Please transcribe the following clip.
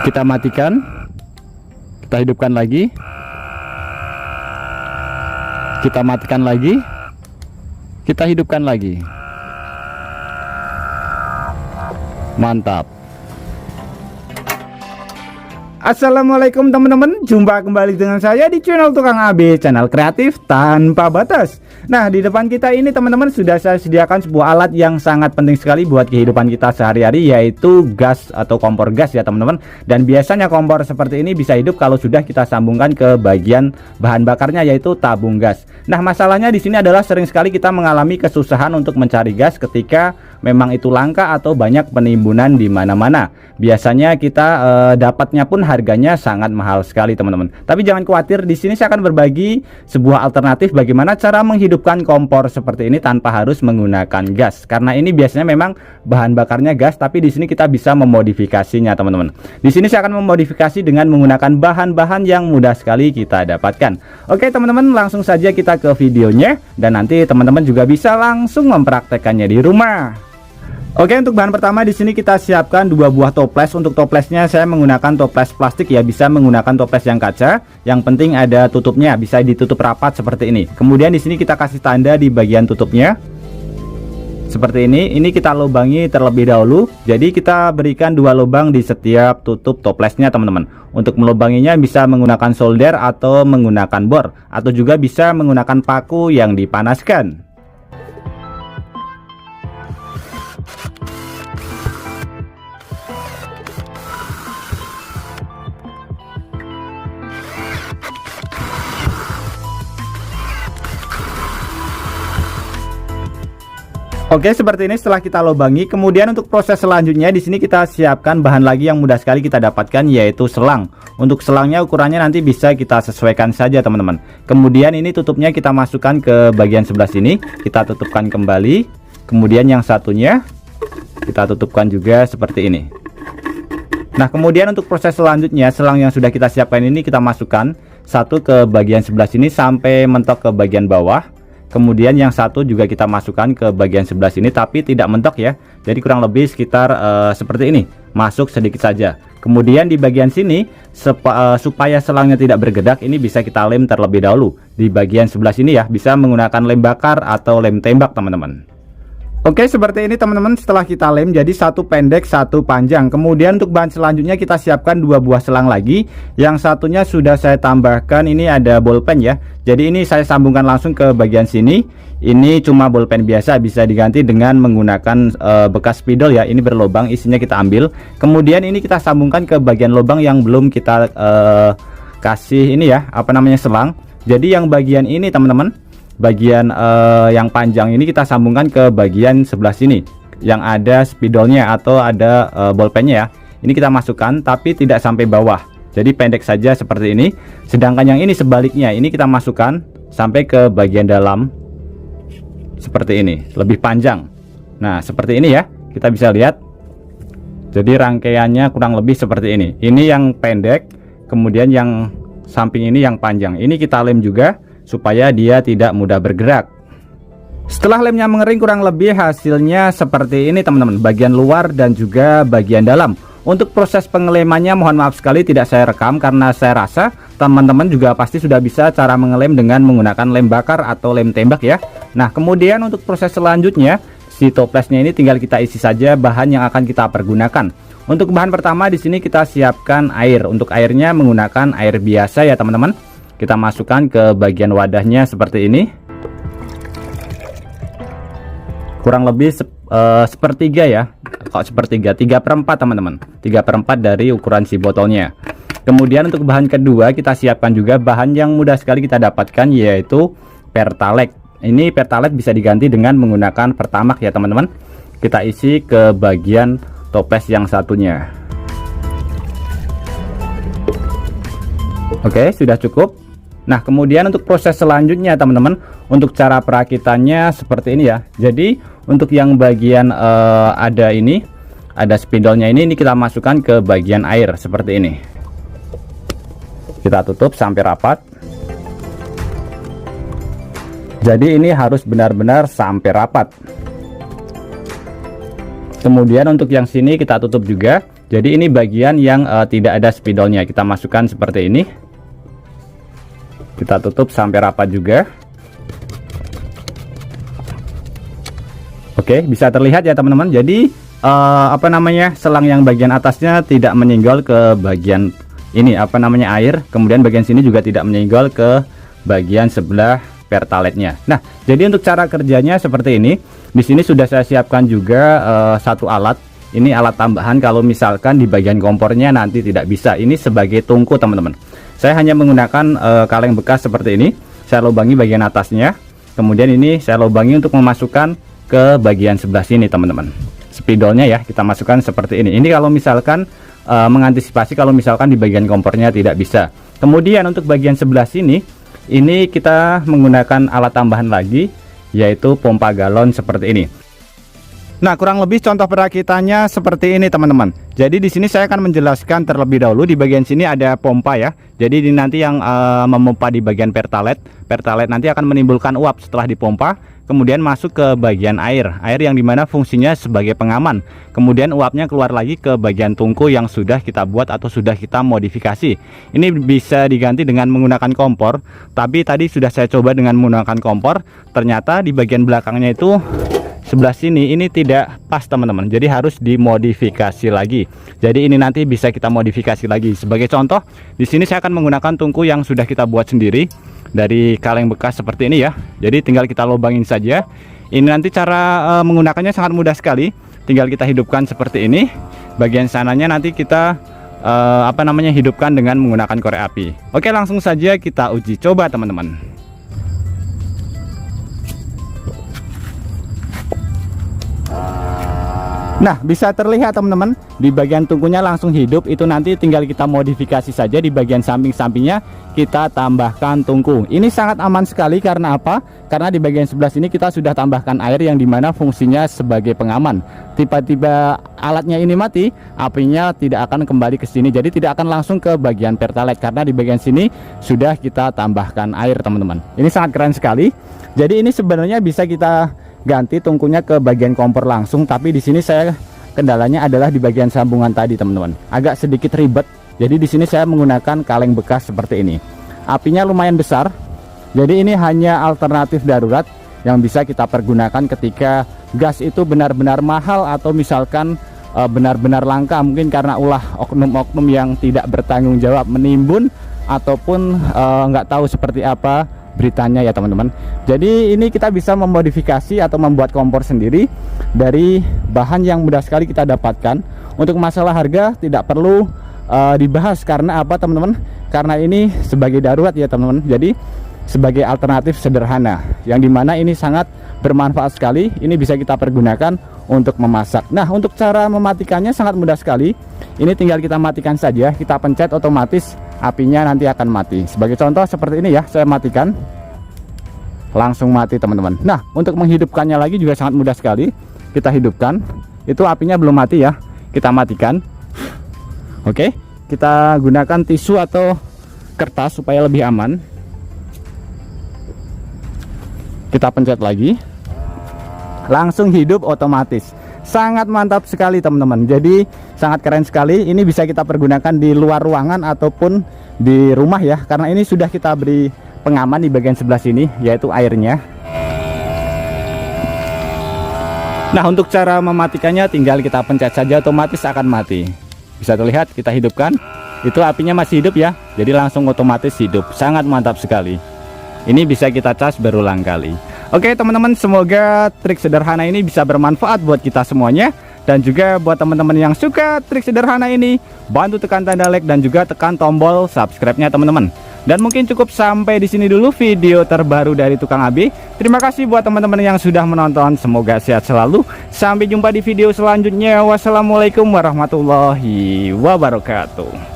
Kita matikan, kita hidupkan lagi, kita matikan lagi, kita hidupkan lagi. Mantap. Assalamualaikum teman-teman, jumpa kembali dengan saya di channel Tukang AB, channel kreatif tanpa batas. Nah, di depan kita ini teman-teman sudah saya sediakan sebuah alat yang sangat penting sekali buat kehidupan kita sehari-hari, yaitu gas atau kompor gas ya teman-teman. Dan biasanya kompor seperti ini bisa hidup kalau sudah kita sambungkan ke bagian bahan bakarnya, yaitu tabung gas. Nah, masalahnya di sini adalah sering sekali kita mengalami kesusahan untuk mencari gas ketika memang itu langka atau banyak penimbunan di mana-mana. Biasanya kita dapatnya pun harganya sangat mahal sekali teman-teman. Tapi jangan khawatir, di sini saya akan berbagi sebuah alternatif bagaimana cara menghidupkan kompor seperti ini tanpa harus menggunakan gas. Karena ini biasanya memang bahan bakarnya gas, tapi di sini kita bisa memodifikasinya teman-teman. Di sini saya akan memodifikasi dengan menggunakan bahan-bahan yang mudah sekali kita dapatkan. Oke teman-teman, langsung saja kita ke videonya dan nanti teman-teman juga bisa langsung mempraktekannya di rumah. Oke, untuk bahan pertama di sini kita siapkan 2 buah toples. Untuk toplesnya saya menggunakan toples plastik ya, bisa menggunakan toples yang kaca. Yang penting ada tutupnya, bisa ditutup rapat seperti ini. Kemudian di sini kita kasih tanda di bagian tutupnya. Seperti ini. Ini kita lubangi terlebih dahulu. Jadi kita berikan 2 lubang di setiap tutup toplesnya teman-teman. Untuk melubanginya bisa menggunakan solder atau menggunakan bor, atau juga bisa menggunakan paku yang dipanaskan. Oke, seperti ini setelah kita lubangi. Kemudian untuk proses selanjutnya di sini kita siapkan bahan lagi yang mudah sekali kita dapatkan, yaitu selang. Untuk selangnya ukurannya nanti bisa kita sesuaikan saja teman-teman. Kemudian ini tutupnya kita masukkan ke bagian sebelah sini, kita tutupkan kembali. Kemudian yang satunya kita tutupkan juga seperti ini. Nah, kemudian untuk proses selanjutnya, selang yang sudah kita siapkan ini kita masukkan satu ke bagian sebelah sini sampai mentok ke bagian bawah. Kemudian yang satu juga kita masukkan ke bagian sebelah sini, tapi tidak mentok ya. Jadi kurang lebih sekitar seperti ini, masuk sedikit saja. Kemudian di bagian sini supaya selangnya tidak bergedak, ini bisa kita lem terlebih dahulu. Di bagian sebelah sini ya, bisa menggunakan lem bakar atau lem tembak teman-teman. Oke, seperti ini teman-teman. Setelah kita lem jadi satu pendek satu panjang. Kemudian untuk bahan selanjutnya kita siapkan 2 buah selang lagi. Yang satunya sudah saya tambahkan, ini ada bolpen ya. Jadi ini saya sambungkan langsung ke bagian sini. Ini cuma bolpen biasa, bisa diganti dengan menggunakan bekas spidol ya. Ini berlubang, isinya kita ambil. Kemudian ini kita sambungkan ke bagian lubang yang belum kita kasih ini ya, apa namanya, selang. Jadi yang bagian ini teman-teman, bagian yang panjang ini kita sambungkan ke bagian sebelah sini yang ada spidolnya atau ada bolpennya ya. Ini kita masukkan tapi tidak sampai bawah, jadi pendek saja seperti ini. Sedangkan yang ini sebaliknya, ini kita masukkan sampai ke bagian dalam seperti ini, lebih panjang. Nah seperti ini ya, kita bisa lihat. Jadi rangkaiannya kurang lebih seperti ini. Ini yang pendek, kemudian yang samping ini yang panjang. Ini kita lem juga supaya dia tidak mudah bergerak. Setelah lemnya mengering, kurang lebih hasilnya seperti ini teman-teman, bagian luar dan juga bagian dalam. Untuk proses pengelemannya mohon maaf sekali tidak saya rekam, karena saya rasa teman-teman juga pasti sudah bisa cara mengelem dengan menggunakan lem bakar atau lem tembak ya. Nah kemudian untuk proses selanjutnya, si toplesnya ini tinggal kita isi saja bahan yang akan kita pergunakan. Untuk bahan pertama di sini kita siapkan air. Untuk airnya menggunakan air biasa ya teman-teman. Kita masukkan ke bagian wadahnya seperti ini. Kurang lebih sepertiga ya. Kok sepertiga? 3/4 teman-teman. 3/4 dari ukuran si botolnya. Kemudian untuk bahan kedua kita siapkan juga bahan yang mudah sekali kita dapatkan, yaitu Pertalite. Ini Pertalite bisa diganti dengan menggunakan Pertamax ya teman-teman. Kita isi ke bagian toples yang satunya. Oke, sudah cukup. Nah kemudian untuk proses selanjutnya teman-teman, untuk cara perakitannya seperti ini ya. Jadi untuk yang bagian ada ini, ada spidolnya ini kita masukkan ke bagian air seperti ini. Kita tutup sampai rapat. Jadi ini harus benar-benar sampai rapat. Kemudian untuk yang sini kita tutup juga. Jadi ini bagian yang tidak ada spidolnya, kita masukkan seperti ini. Kita tutup sampai rapat juga. Oke, bisa terlihat ya teman-teman. Jadi selang yang bagian atasnya tidak menyenggol ke bagian ini air. Kemudian bagian sini juga tidak menyenggol ke bagian sebelah pertaletnya. Nah, jadi untuk cara kerjanya seperti ini. Di sini sudah saya siapkan juga satu alat. Ini alat tambahan kalau misalkan di bagian kompornya nanti tidak bisa. Ini sebagai tungku teman-teman. Saya hanya menggunakan kaleng bekas seperti ini. Saya lubangi bagian atasnya. Kemudian ini saya lubangi untuk memasukkan ke bagian sebelah sini teman-teman. Spidolnya ya kita masukkan seperti ini. Ini kalau misalkan mengantisipasi kalau misalkan di bagian kompornya tidak bisa. Kemudian untuk bagian sebelah sini, ini kita menggunakan alat tambahan lagi, yaitu pompa galon seperti ini. Nah, kurang lebih contoh perakitannya seperti ini teman-teman. Jadi di sini saya akan menjelaskan terlebih dahulu. Di bagian sini ada pompa ya. Jadi ini nanti yang memompa di bagian pertalet. Pertalet nanti akan menimbulkan uap setelah dipompa, kemudian masuk ke bagian air yang dimana fungsinya sebagai pengaman. Kemudian uapnya keluar lagi ke bagian tungku yang sudah kita buat atau sudah kita modifikasi. Ini bisa diganti dengan menggunakan kompor, tapi tadi sudah saya coba dengan menggunakan kompor. Ternyata di bagian belakangnya itu sebelah sini ini tidak pas teman-teman, jadi harus dimodifikasi lagi. Jadi ini nanti bisa kita modifikasi lagi. Sebagai contoh, di sini saya akan menggunakan tungku yang sudah kita buat sendiri dari kaleng bekas seperti ini ya. Jadi tinggal kita lubangin saja. Ini nanti cara menggunakannya sangat mudah sekali. Tinggal kita hidupkan seperti ini. Bagian sananya nanti kita hidupkan dengan menggunakan korek api. Oke, langsung saja kita uji coba teman-teman. Nah, bisa terlihat teman-teman, di bagian tungkunya langsung hidup. Itu nanti tinggal kita modifikasi saja. Di bagian samping-sampingnya kita tambahkan tungku. Ini sangat aman sekali karena apa? Karena di bagian sebelah sini kita sudah tambahkan air yang dimana fungsinya sebagai pengaman. Tiba-tiba alatnya ini mati, apinya tidak akan kembali ke sini. Jadi tidak akan langsung ke bagian pertalet karena di bagian sini sudah kita tambahkan air teman-teman. Ini sangat keren sekali. Jadi ini sebenarnya bisa kita ganti tungkunya ke bagian kompor langsung, tapi di sini saya kendalanya adalah di bagian sambungan tadi teman-teman, agak sedikit ribet. Jadi di sini saya menggunakan kaleng bekas seperti ini. Apinya lumayan besar, jadi ini hanya alternatif darurat yang bisa kita pergunakan ketika gas itu benar-benar mahal atau misalkan benar-benar langka, mungkin karena ulah oknum-oknum yang tidak bertanggung jawab menimbun ataupun nggak tahu seperti apa beritanya ya teman-teman. Jadi ini kita bisa memodifikasi atau membuat kompor sendiri dari bahan yang mudah sekali kita dapatkan. Untuk masalah harga tidak perlu dibahas karena apa teman-teman? Karena ini sebagai darurat ya teman-teman. Jadi sebagai alternatif sederhana yang dimana ini sangat bermanfaat sekali. Ini bisa kita pergunakan untuk memasak. Nah, untuk cara mematikannya sangat mudah sekali. Ini tinggal kita matikan saja, kita pencet otomatis apinya nanti akan mati. Sebagai contoh seperti ini ya, saya matikan, langsung mati teman-teman. Nah, untuk menghidupkannya lagi juga sangat mudah sekali. Kita hidupkan, itu apinya belum mati ya, kita matikan. Oke, kita gunakan tisu atau kertas supaya lebih aman. Kita pencet lagi, langsung hidup otomatis. Sangat mantap sekali teman-teman. Jadi sangat keren sekali. Ini bisa kita pergunakan di luar ruangan ataupun di rumah ya, karena ini sudah kita beri pengaman di bagian sebelah sini, yaitu airnya. Nah, untuk cara mematikannya tinggal kita pencet saja, otomatis akan mati. Bisa terlihat, kita hidupkan, itu apinya masih hidup ya, jadi langsung otomatis hidup. Sangat mantap sekali. Ini bisa kita cas berulang kali. Oke teman-teman, semoga trik sederhana ini bisa bermanfaat buat kita semuanya. Dan juga buat teman-teman yang suka trik sederhana ini, bantu tekan tanda like dan juga tekan tombol subscribe-nya teman-teman. Dan mungkin cukup sampai di sini dulu video terbaru dari Tukang AB. Terima kasih buat teman-teman yang sudah menonton. Semoga sehat selalu. Sampai jumpa di video selanjutnya. Wassalamualaikum warahmatullahi wabarakatuh.